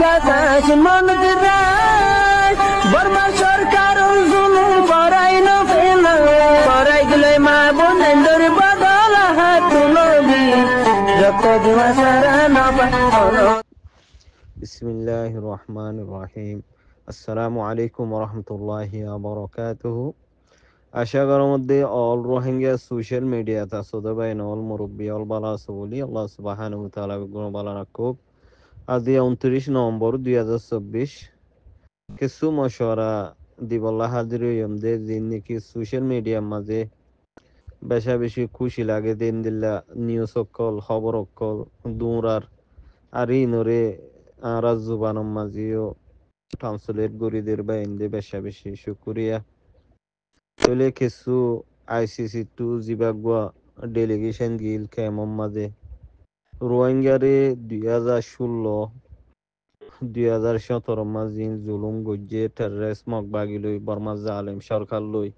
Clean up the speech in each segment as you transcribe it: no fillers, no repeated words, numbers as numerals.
বাতাস মনত রায় বর্মা সরকার জুলুম করাই না ফেলা করাই গেলে মা বোনেদের বদল হাত তুলবি যত দিবা সারা না পালো। বিসমিল্লাহির রহমানির রহিম। আসসালামু আলাইকুম ওরহমতুল্লাহি ওয়াবারাকাতুহু। আশা করার মধ্যে অল রোহিঙ্গা সোশ্যাল মিডিয়া তা সদা বাইন অল মুরব্বী অল বালা সবলি আল্লাহ সুবহানাহু ওয়া তাআলা গুণ বালা রাখুক। আজ 29 নভেম্বর 2024 কিছু মশওয়ারা দিবল্লা হাজির হইম দে যিনি নাকি সোশ্যাল মিডিয়ার মাঝে বেশা বেশি খুশি লাগে দিন দিল্লা নিউজ অকল খবর অকল দৌড়ার আর ইনরে আর জুবানম মাঝিও ট্রান্সলেট গরিদের বাইন্দে বেশা বেশি শুক্রিয়া চলে কিছু আইসিসি টু জিবাগুয়া ডেলিগেশন গিল কেমন মাঝে রোহিঙ্গারে 2016-2017 মাঝিন জুলুম গজ্জে টেররিস্ট মগবাগি লই বর্মা জালেম সরকার লই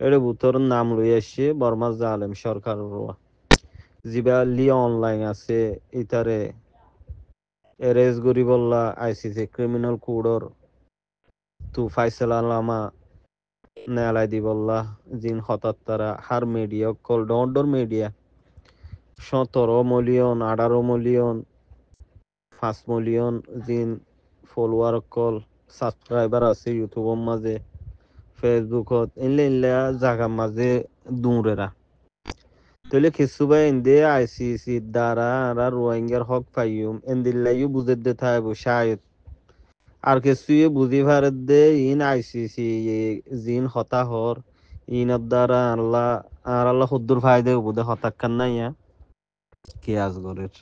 এর বুতর নাম লই আসছে বর্মা জালেম সরকার জিবা লি অনলাইন আছে ইতারে এরেজ গরিবল্লা আইসিসি ক্রিমিনাল কোডর তু ফাইসালা লামা নেলাই দিবল্লা জিন হতাত্তারা হার মিডিয়া কল ডর মিডিয়া 17 মিলিয়ন 18 মিলিয়ন 5 মিলিয়ন জিন ফলোয়ার কল সাবস্ক্রাইবার আছে ইউটিউবের মাঝে ফেসবুকত ইনলে ইনলে জায়গার মাঝে দূরেরা তইলে কিছু বা ইন্দে আইসিসি দ্বারা আর রোহিঙ্গার হক পাইম এন্দিল্লাইও বুঝে দে থাকবো শায়দ আর কিছুই বুঝি ভারত দে ইন আইসিসি জিন হতাহর ইনের দ্বারা আল্লাহ আর আল্লাহ হুদ্দুর ফায়দে বুঝে হতাক্কান নাইয়া কে আজগরের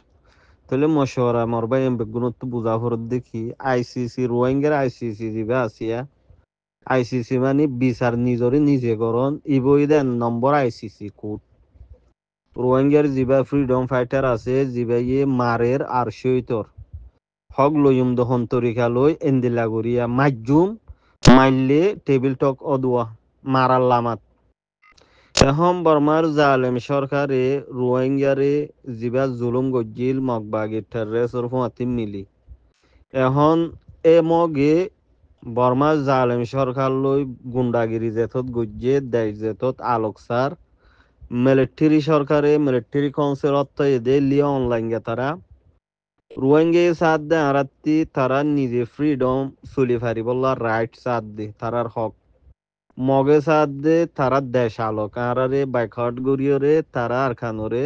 তাহলে মশওয়ারা মরবা এম বেগুনত বুঝা ভরত দেখি আইসিসি রোহিঙ্গার আইসিসি জিবা আসিয়া আইসিসি মানে বিচার নিজরে নিজে করন ইবই দেন নম্বর আইসিসি কোড রোহিঙ্গার জিবা ফ্রিডম ফাইটার আছে জিবা ইয়ে মারের আর সৈতর হক লইম দহন তরিকা লই এন্দিলা গরিয়া মাজুম মাইলে টেবিল টক অদুয়া মারার লামাত এখন বর্মার জালেম সরকারে রোহিঙ্গারে জিবা জুলুম গজ্জিল মগবাগি টেররেসর ফুয়াতি মিলি এখন এ মগে বর্মার জালেম সরকার লই গুন্ডাগিরি জেতত গজ্জে দেশ জেতত আলোকসার মিলিটারি সরকারে মিলিটারি কাউন্সিল অত্যায় দে লিয়া অনলাইন গে তারা রোহিঙ্গা সাথ দে আরাত্তি তারা নিজে ফ্রিডম চলি ফারিবল্লা রাইট সাথ দে তারার হক মগে সাথ দে তারা দেশ আলোক আরারে বাইকহাট গরিয়রে তারা আর খানরে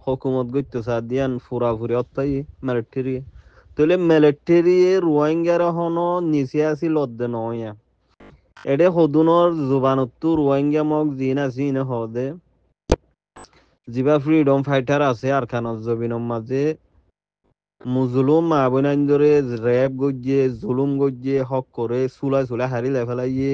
হকুমত গইতো সাথ দিয়ান ফুরাফুরি অত্যাই মিলিটারি তলে মিলিটারি রোহিঙ্গার হনো নিচে আসি লদ্দে নয়া এডে হদুনর জুবানত্তু রোহিঙ্গা মগ জিন আসি ইনে হদে জিবা ফ্রিডম ফাইটার আছে আর খানত জবিনম মাঝে মুজলুম মা বোনাইন ধরে র্যাব গজ্জে জুলুম গজ্জে হক করে চুলাই চুলাই হারি লেফেলাইয়ে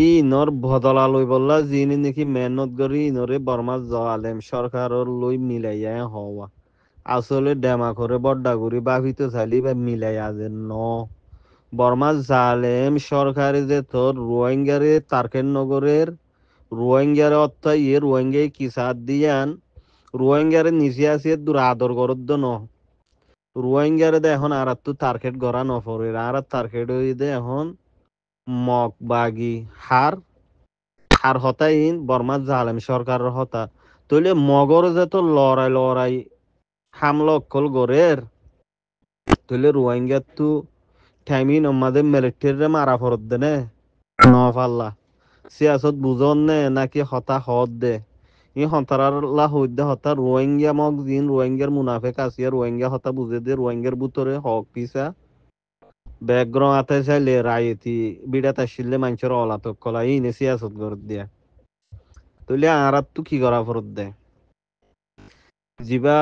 ই নর বদলা লই বললা যিনি নাকি মেহনত করি ইনরে বর্মা জালেম সরকারর লই মিলাইয়া হওয়া আসলে ডেমা করে বড্ডা করি বাভিত চালি বা মিলাইয়া যে ন বর্মা জালেম সরকারে যে তোর রোহিঙ্গারে তারকেন নগরের রোহিঙ্গারে অর্থাৎ ইয়ে রোহিঙ্গায় কি সাথ দিয়ান রোহিঙ্গারে নিচে আসিয়ে দূর আদর করদ ন রোহিঙ্গারে দে এখন আর তো টার্গেট গড়া নফরে আর টার্গেট হই দে এখন মগ বাগি হার হার হতা ইন বর্মা জালেম সরকারের হতা তইলে মগর যে তো লড়াই লড়াই হামলা অকল গরের তইলে রোহিঙ্গা তো টাইমিন আমাদের মিলিটারি মারা ফরত দে নে নফাল্লা সিয়াসত বুঝন নে নাকি হতা হদ দে ই হতারার লা হইদে হতা রোহিঙ্গা মগ জিন রোহিঙ্গার মুনাফেক আসিয়া রোহিঙ্গা হতা বুঝে দে রোহিঙ্গার বুতরে হক পিসা ব্যাকগ্রাউন্ড আতে চাইলে রায়তি বিড়াত আসলে মানুষের অলাতক কলা ইনে সিয়াসত গরত দিয়া তইলে আরাত তো কি করা ফরত দে জিবা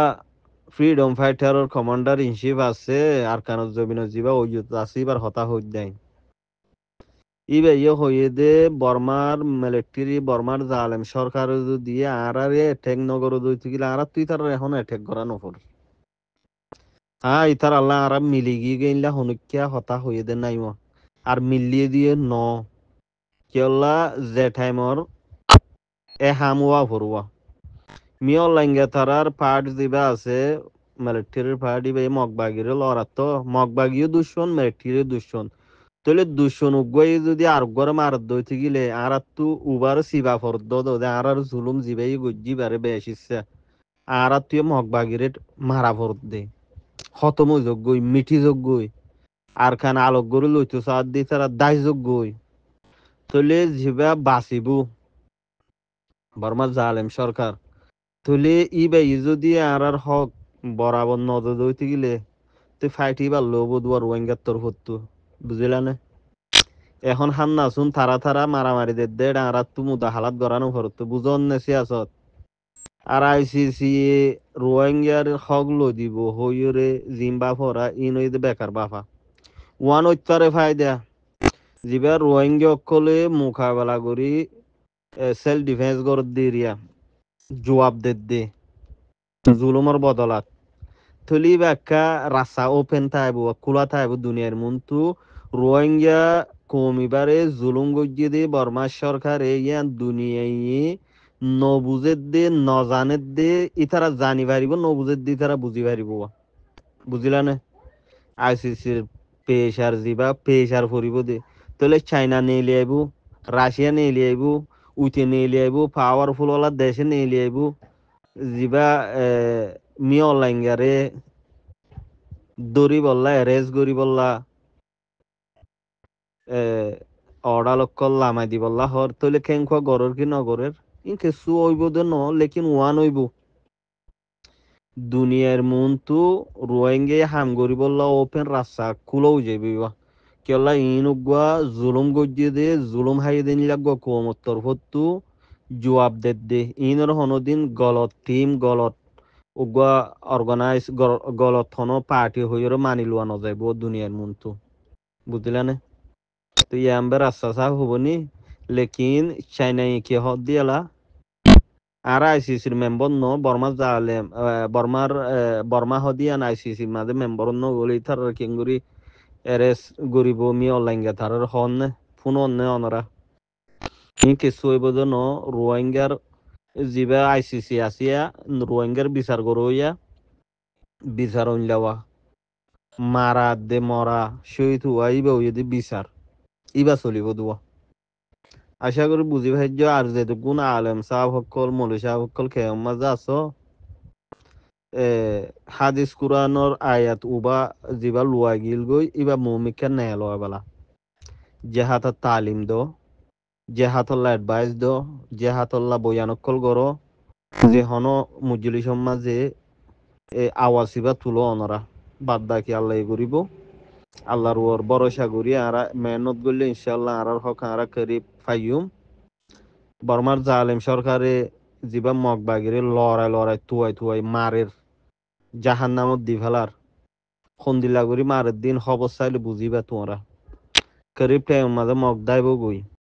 ফ্রিডম ফাইটারর কমান্ডার ইন চিফ আছে আর কানত জবিন জিবা ওইজুত আসিবার হতা হইদ দেয় ইবে ইয়ে হয়ে দে বর্মার মিলিটারি বর্মার জালেম সরকার দিয়ে আর আরে অ্যাটেক নগর দইতে গেলে আর তুই তার এখন অ্যাটেক করা নফর হ্যাঁ ইতার আল্লাহ আর মিলি গিয়ে গেলা হনুকিয়া হতা হয়ে দে নাই আর মিলিয়ে দিয়ে ন কেলা যে টাইমর এ হামুয়া ভরুয়া মিয়র লাইঙ্গা তারার পার্ট দিবা আছে মিলিটারির পার্টি বে মগবাগিরে লড়াত তো মগবাগিও দুশ্মন মিলিটারিও দুশ্মন তাহলে দুশ্মন উগ্গই যদি আর গরে মারত দইতে গিলে আর তু উবার সিবা ফরদ দে আর জুলুম জিবাই গজ্জি বারে বেশিসা আর তুই মগবাগিরে মারা ফরদ দে খতম যোগ্যই মিঠি যোগ্যই আর খান আলোক গরু লইতো সাদ দি তারা দায় যোগ্যই তাহলে জিবা বাঁচিবু বর্মা জালেম সরকার তাহলে ই বাই যদি আর হক বরাবর নজর দইতে গেলে তুই ফাইটি বা লোব দুয়ার রোহিঙ্গার তোর হতো বুঝলা না এখন হান্না শুন থারা থারা মারামারি দে আর তু মুদা হালাত গড়ানো হরতো বুঝন নে সিয়াসত আর আইসিসি রোহিঙ্গার হক লো দিব হইরে জিম্বা ফরা ইন হইতে বেকার বাফা ওয়ান ঐত্তারে ফায়দা যিবা রোহিঙ্গা অকলে মোকাবেলা করি সেলফ ডিফেন্স গর দিরিয়া জবাব দে জুলুমর বদলাত থলি বাক্কা রাস্তা ওপেন থাকবো খোলা থাকবো দুনিয়ার মন্তু রোহিঙ্গা কমিবারে জুলুম গজ্জি দে বর্মা সরকার ইয়ান দুনিয়ায় নবুজে দে নজানে দে ইতারা জানি পারিব নবুজে দি তারা বুঝি পারিব বুঝিলা না আইসিসির পেশার যিবা পেশার ফুরিব দে তাহলে চাইনা নিয়ে লিয়াইব রাশিয়া নিয়ে লিয়াইব উইতে নিয়ে লিয়াইব পাওয়ারফুল ওলা দেশে নিয়ে লিয়াইব যিবা মি অনলাইনগারে দড়ি বললা রেস গরি বললা অর্ডালক লামাই দি বললা হর তৈলে খেংখোয়া গরর কি নগরের ইনকে সু হইব দে ন লেকিন ওয়ান হইব দুনিয়ার মন তো রোহিঙ্গে হাম গরি বললা ওপেন রাস্তা খুলও যাবি কেলা ইনুগুয়া জুলুম গজ্জি দে জুলুম হাই দিন লাগো কোমত্তর হত্তু জবাব দে ইনর হনদিন গলত টিম গলত উগুয়া অর্গানাইজ গলত হনো পার্টি হইরে মানি লওয়া নযাইব দুনিয়ার মন তো বুঝলা না তো ইয়াম্বে রাস্তা সাফ হবনি লেকিন চাইনা কি হদ দিয়ালা আর আইসিসির মেম্বার ন বর্মা জালে বর্মার বর্মা হদিয়ান আইসিসির মাঝে মেম্বার ন গলি তার কিঙ্গুরি এরেস গরিব মি অনলাইন তার হন ফোন অন্য অনরা ই কিছু হইব ন রোহিঙ্গার যিবা আইসিসি আসিয়া রোহিঙ্গার বিচার করইয়া বিচার অনলাওয়া মারা দে মরা শহীদ হুয়া ইবা যদি বিচার ইবা চলিব দুয়া আশা করি বুঝি ভাইজ আর যেটুকুন আলেম সাহেব সকল মৌলী সাহেব সকল খেয়ম মাঝে আছো এ হাদিস কুরআনর আয়াত উবা যিবা লুয়া গিল গই ইবা মুমিকা নে লওয়া বালা জেহাত তালিম দো জেহাতল্লা এডভাইস দো জেহাতল্লা বয়ানকল গরো যে হন মুজলি সমাজে আওয়াসিবা তুলো অনরা বাদ বাকি আল্লাহ করিব আল্লাহর ওর ভরসা করি আর মেহনত করলে ইনশাল্লাহ আর হক আর করি ফাইয়ুম বর্মার জালেম সরকারে যিবা মগবাগিরে লড়াই লড়াই তুয়াই মারের জাহান নামত দি ফেলার খন্দিলা করি মারের দিন খবর চাইলে বুঝিবা তোমরা করিব টাইম মাঝে মগ দাইব গই